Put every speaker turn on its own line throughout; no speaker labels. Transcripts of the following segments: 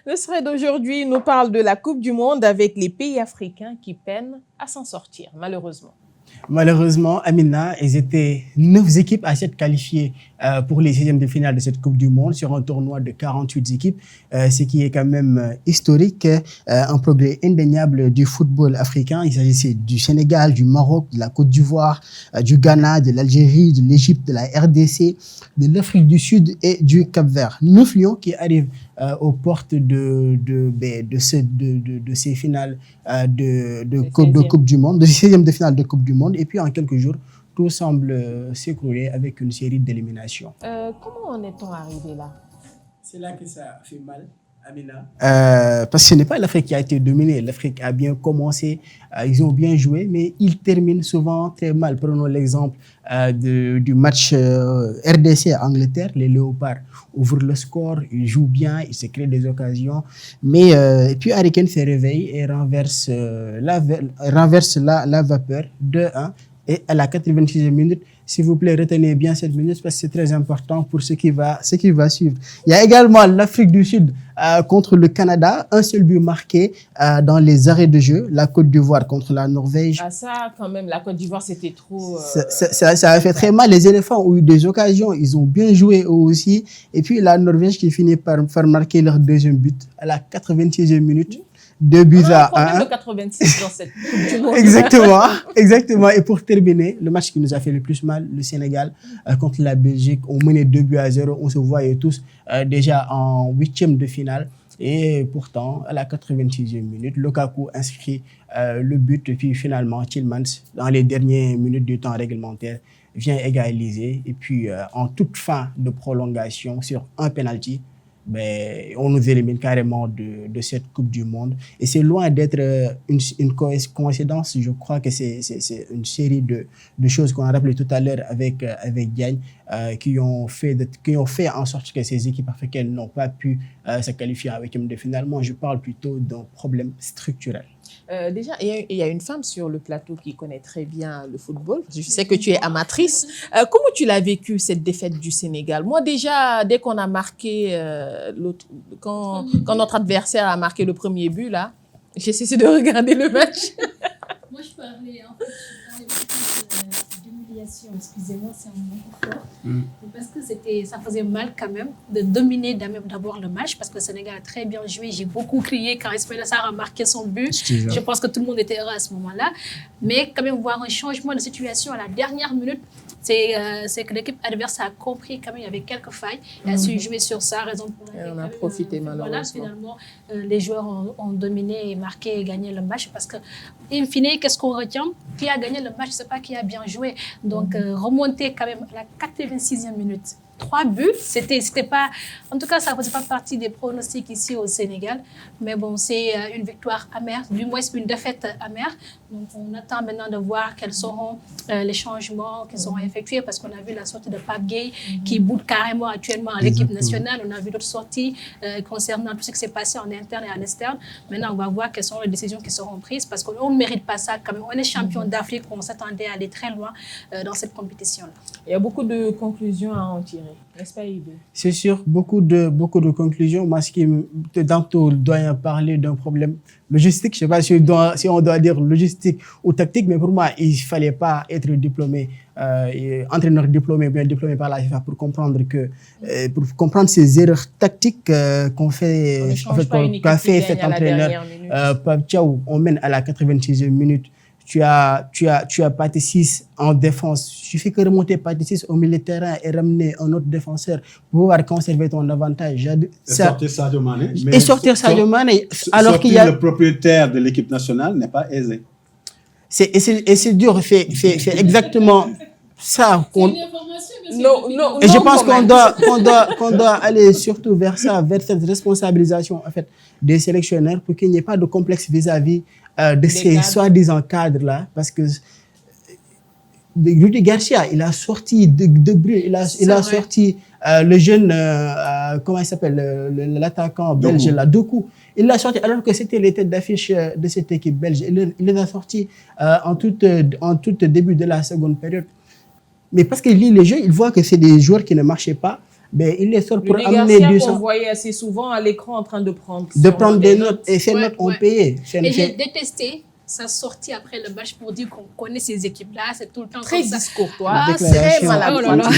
Le thread d'aujourd'hui nous parle de la Coupe du Monde avec les pays africains qui peinent à s'en sortir, malheureusement.
Malheureusement, Amina, ils étaient 9 équipes à s'être qualifiées pour les 16e de finale de cette Coupe du Monde sur un tournoi de 48 équipes, ce qui est quand même historique, un progrès indéniable du football africain. Il s'agissait du Sénégal, du Maroc, de la Côte d'Ivoire, du Ghana, de l'Algérie, de l'Égypte, de la RDC, de l'Afrique du Sud et du Cap-Vert. 9 lions qui arrivent aux portes de ces finales de Coupe du Monde, de 16e de finale de Coupe du Monde. Et puis en quelques jours, tout semble s'écrouler avec une série d'éliminations.
Comment en est-on arrivé là?
C'est là que ça fait mal, Amina. Parce que ce n'est pas l'Afrique qui a été dominée. L'Afrique a bien commencé, ils ont bien joué, mais ils terminent souvent très mal. Prenons l'exemple du match RDC-Angleterre. Les Léopards ouvrent le score, ils jouent bien, ils se créent des occasions. Mais puis Harry Kane se réveille et renverse la vapeur 2-1. Et à la 86e minute, s'il vous plaît, retenez bien cette minute parce que c'est très important pour ce qui va suivre. Il y a également l'Afrique du Sud contre le Canada, un seul but marqué dans les arrêts de jeu. La Côte d'Ivoire contre la Norvège.
Ah ça, quand même, la Côte d'Ivoire, c'était trop...
Ça a fait très mal. Les éléphants ont eu des occasions, ils ont bien joué eux aussi. Et puis la Norvège qui finit par faire marquer leur deuxième but à la 86e minute. 2 buts à 1.
De 86 dans cette Coupe du Monde.
Exactement. Et pour terminer, le match qui nous a fait le plus mal, le Sénégal contre la Belgique, on menait 2-0. On se voyait tous déjà en 8e de finale. Et pourtant, à la 86e minute, Lukaku inscrit le but. Et puis finalement, Tielemans, dans les dernières minutes du temps réglementaire, vient égaliser. Et puis, en toute fin de prolongation, sur un penalty, on nous élimine carrément de cette Coupe du Monde. Et c'est loin d'être une coïncidence. Je crois que c'est une série de choses qu'on a rappelé tout à l'heure avec Diagne, qui ont fait en sorte que ces équipes africaines n'ont pas pu se qualifier en 8e de finale. Moi, je parle plutôt d'un problème structurel.
Déjà, il y a une femme sur le plateau qui connaît très bien le football. Je sais que tu es amatrice. Comment tu l'as vécu, cette défaite du Sénégal? Moi, déjà, dès qu'on a marqué, quand notre adversaire a marqué le premier but, là, j'ai cessé de regarder le match.
Moi, je parlais, en fait, d'humiliation. Excusez-moi, c'est un mot fort. Parce que ça faisait mal quand même de dominer d'abord le match, parce que le Sénégal a très bien joué. J'ai beaucoup crié quand Ismaïla Sarr a marqué son but. Je pense que tout le monde était heureux à ce moment-là. Mais quand même, voir un changement de situation à la dernière minute, c'est que l'équipe adverse a compris quand même il y avait quelques failles. Elle a su jouer sur ça, raison pour laquelle
on a profité malheureusement.
Voilà, finalement, les joueurs ont dominé et marqué et gagné le match, parce que, in fine, qu'est-ce qu'on retient? Qui a gagné le match, c'est pas qui a bien joué. Donc, remonter quand même à la 86e minute. 3 buts, c'était pas... En tout cas, ça ne faisait pas partie des pronostics ici au Sénégal. Mais bon, c'est une victoire amère, du moins une défaite amère. Donc, on attend maintenant de voir quels seront les changements qui seront effectués, parce qu'on a vu la sortie de Pape Gueye qui boude carrément actuellement à l'équipe nationale. On a vu d'autres sorties concernant tout ce qui s'est passé en interne et en externe. Maintenant, on va voir quelles seront les décisions qui seront prises, parce qu'on ne mérite pas ça quand même. On est champion d'Afrique, on s'attendait à aller très loin dans cette compétition-là.
Il y a beaucoup de conclusions à en tirer. N'est-ce pas, Ibe?
C'est sûr, beaucoup de conclusions. Moi, ce qui tantôt doit parler d'un problème logistique. Je ne sais pas si on doit dire logistique ou tactique, mais pour moi, il ne fallait pas être diplômé, entraîneur diplômé ou bien diplômé par la FIFA pour comprendre ces erreurs tactiques qu'a fait cet entraîneur. Pape Thiaw, on mène à la 86e minute. Tu as Pathé Ciss en défense. Il suffit que remonter Pathé Ciss au milieu de terrain et ramener un autre défenseur pour pouvoir conserver ton avantage.
Sortir Sadio Mané.
Et sortir Sadio Mané. Alors qu'il y a...
le propriétaire de l'équipe nationale n'est pas aisé.
Et c'est dur. C'est exactement ça. Et je pense qu'on doit aller surtout vers ça, vers cette responsabilisation en fait, des sélectionneurs, pour qu'il n'y ait pas de complexe vis-à-vis de ces soi-disant cadres-là, parce que Rudy Garcia, il a sorti De Bruyne, il a sorti le jeune, comment il s'appelle, l'attaquant belge, là, Doku. Il l'a sorti alors que c'était les têtes d'affiche de cette équipe belge. Il les a sortis en tout début de la seconde période. Mais parce qu'il lit les jeux, il voit que c'est des joueurs qui ne marchaient pas. ben, il les sort pour
Rudy
amener
Garcia
du
qu'on
sang,
voyait assez souvent à l'écran en train de prendre
des notes. Et ces
Ouais,
notes ont
ouais.
payé.
Et j'ai détesté sa sortie après le match pour dire qu'on connaît ces équipes-là. C'est tout le temps
très
comme ça.
discourtois,
Ah,
très
déclaration.
maladroit.
Oh là là.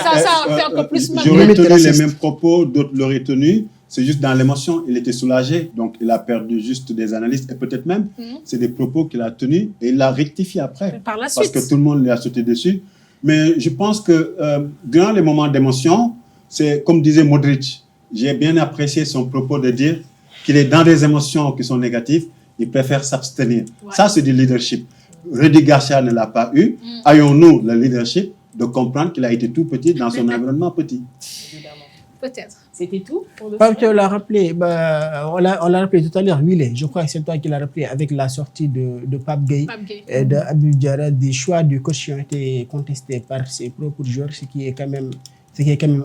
Ça fait encore plus mal.
J'aurais
Limite
tenu les
raciste.
mêmes propos, d'autres l'auraient tenu. C'est juste dans l'émotion, il était soulagé, donc il a perdu juste des analystes et peut-être même, c'est des propos qu'il a tenus et il l'a rectifié après.
Par la
Parce
suite.
que tout le monde lui a sauté dessus. Mais je pense que durant les moments d'émotion, c'est comme disait Modric, j'ai bien apprécié son propos de dire qu'il est dans des émotions qui sont négatives, il préfère s'abstenir.
Ouais.
Ça, c'est du leadership. Rudy Garcia ne l'a pas eu. Ayons-nous le leadership de comprendre qu'il a été tout petit dans son environnement petit.
Évidemment.
Peut-être.
C'était tout pour le
Pape Thiaw l'a rappelé, on l'a rappelé tout à l'heure, Willy, je crois que c'est toi qui l'as rappelé avec la sortie de Pape Gueye
Pape Gueye.
et de Abdou Diarra, des choix du coach qui ont été contestés par ses propres joueurs, ce qui est quand même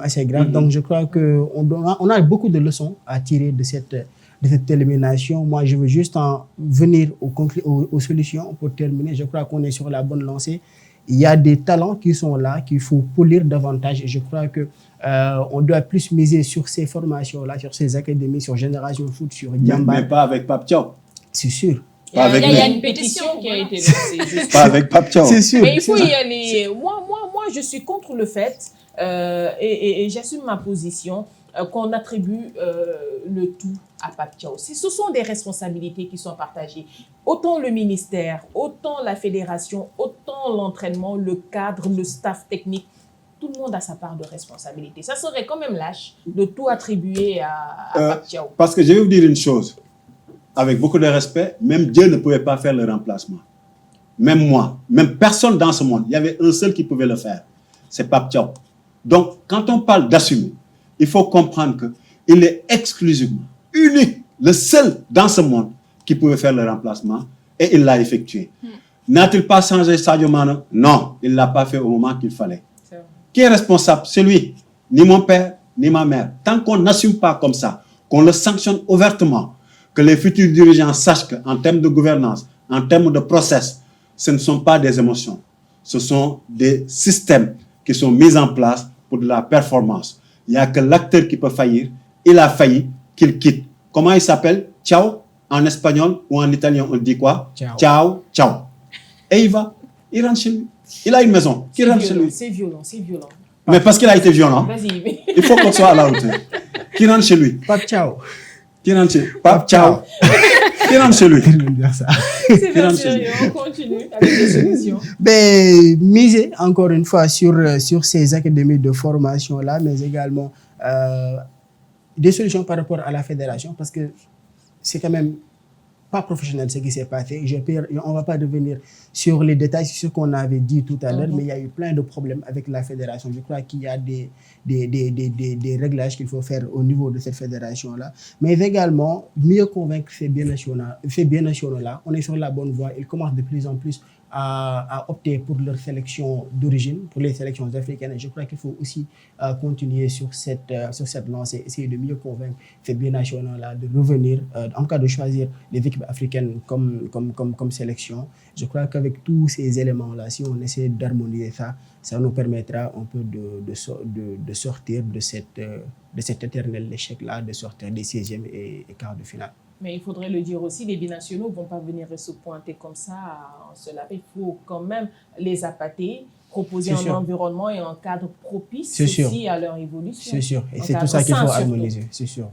assez grave. Donc je crois qu'on a beaucoup de leçons à tirer de cette élimination. Moi, je veux juste en venir aux solutions pour terminer. Je crois qu'on est sur la bonne lancée. Il y a des talents qui sont là, qu'il faut polir davantage. Et je crois que on doit plus miser sur ces formations-là, sur ces académies, sur Génération Foot, sur Diamba.
Mais pas avec Pape Thiaw.
C'est sûr.
Il y a,
avec
il y a
lui.
une pétition qui a été lancée. justement.
Pas avec Pape Thiaw.
C'est sûr.
Mais il faut y aller. Moi, je suis contre le fait, et j'assume ma position, qu'on attribue le tout à Pape Thiaw. Ce sont des responsabilités qui sont partagées. Autant le ministère, autant la fédération, autant l'entraînement, le cadre, le staff technique. Tout le monde a sa part de responsabilité. Ça serait quand même lâche de tout attribuer à Pape Thiaw.
Parce que je vais vous dire une chose, avec beaucoup de respect, même Dieu ne pouvait pas faire le remplacement. Même moi, même personne dans ce monde, il y avait un seul qui pouvait le faire. C'est Pape Thiaw. Donc, quand on parle d'assumer, il faut comprendre qu'il est exclusivement, unique, le seul dans ce monde qui pouvait faire le remplacement et il l'a effectué. N'a-t-il pas changé Sadio Mané? Non, il ne l'a pas fait au moment qu'il fallait. Qui est responsable? C'est lui. Ni mon père, ni ma mère. Tant qu'on n'assume pas comme ça, qu'on le sanctionne ouvertement, que les futurs dirigeants sachent qu'en termes de gouvernance, en termes de process, ce ne sont pas des émotions. Ce sont des systèmes qui sont mis en place pour de la performance. Il n'y a que l'acteur qui peut faillir. Il a failli, qu'il quitte. Comment il s'appelle? Ciao. En espagnol ou en italien, on dit quoi?
Ciao.
Ciao, ciao. Et il va. Il rentre chez lui. Il a une maison. Qui rentre chez lui.
C'est violent, c'est violent.
Mais parce qu'il a été violent,
Vas-y.
il faut qu'on soit à la hauteur. Qui rentre chez lui?
Pape Thiaw.
Qui rentre chez lui? Pape Thiaw. Qui rentre chez lui?
Je vais dire ça.
C'est bien sérieux, on continue avec les solutions.
Ben, miser encore une fois sur ces académies de formation-là, mais également des solutions par rapport à la fédération, parce que c'est quand même pas professionnel ce qui s'est passé. On ne va pas revenir sur les détails, sur ce qu'on avait dit tout à l'heure, mais il y a eu plein de problèmes avec la fédération. Je crois qu'il y a des réglages qu'il faut faire au niveau de cette fédération-là. Mais également, mieux convaincre ces binationaux-là. On est sur la bonne voie. Ils commencent de plus en plus à opter pour leur sélection d'origine, pour les sélections africaines. Et je crois qu'il faut aussi continuer sur cette lancée, essayer de mieux convaincre ces binationaux-là de revenir, en cas de choisir les équipes africaines comme sélection. Je crois qu'avec tous ces éléments-là, si on essaie d'harmoniser ça, ça nous permettra un peu de sortir de cet éternel échec-là, de sortir des 16e et quarts de finale.
Mais il faudrait le dire aussi, les binationaux ne vont pas venir se pointer comme ça en se laver. Il faut quand même les appâter, proposer un environnement et un cadre propice aussi à leur évolution.
C'est sûr. Et c'est tout ça qu'il faut harmoniser. C'est sûr.